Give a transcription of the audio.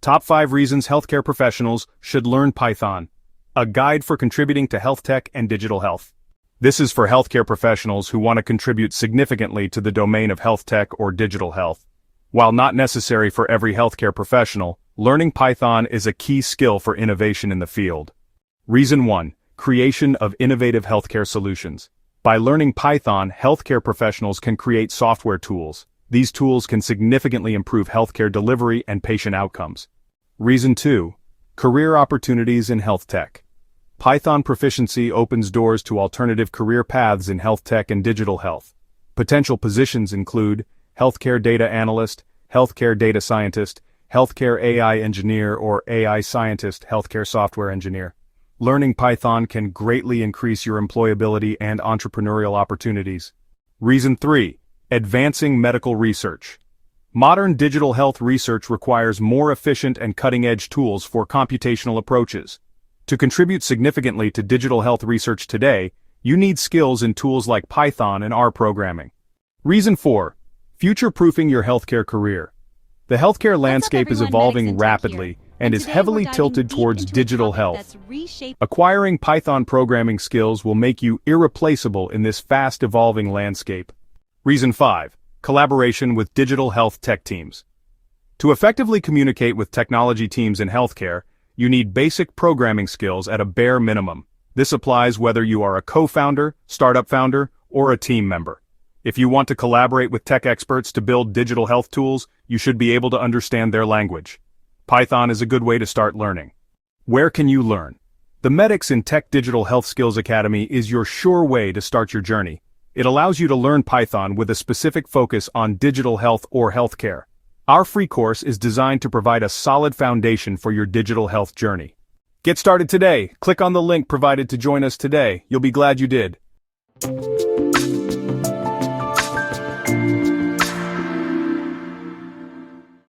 Top 5 reasons healthcare professionals should learn Python. A guide for contributing to health tech and digital health. This is for healthcare professionals who want to contribute significantly to the domain of health tech or digital health. While not necessary for every healthcare professional, learning Python is a key skill for innovation in the field. Reason 1. Creation of innovative healthcare solutions. By learning Python, healthcare professionals can create software tools. These tools can significantly improve healthcare delivery and patient outcomes. Reason 2. Career opportunities in health tech. Python proficiency opens doors to alternative career paths in health tech and digital health. Potential positions include healthcare data analyst, healthcare data scientist, healthcare AI engineer or AI scientist, healthcare software engineer. Learning Python can greatly increase your employability and entrepreneurial opportunities. Reason 3. Advancing medical research. Modern digital health research requires more efficient and cutting-edge tools for computational approaches. To contribute significantly to digital health research today, you need skills in tools like Python and R programming. Reason 4. Future-proofing your healthcare career. The healthcare landscape is evolving rapidly and is heavily tilted towards digital health. Acquiring Python programming skills will make you irreplaceable in this fast-evolving landscape. Reason 5. Collaboration with digital health tech teams. To effectively communicate with technology teams in healthcare, you need basic programming skills at a bare minimum. This applies whether you are a co-founder, startup founder, or a team member. If you want to collaborate with tech experts to build digital health tools, you should be able to understand their language. Python is a good way to start learning. Where can you learn? The Medix in Tech Digital Health Skills Academy is your sure way to start your journey. It allows you to learn Python with a specific focus on digital health or healthcare. Our free course is designed to provide a solid foundation for your digital health journey. Get started today. Click on the link provided to join us today. You'll be glad you did.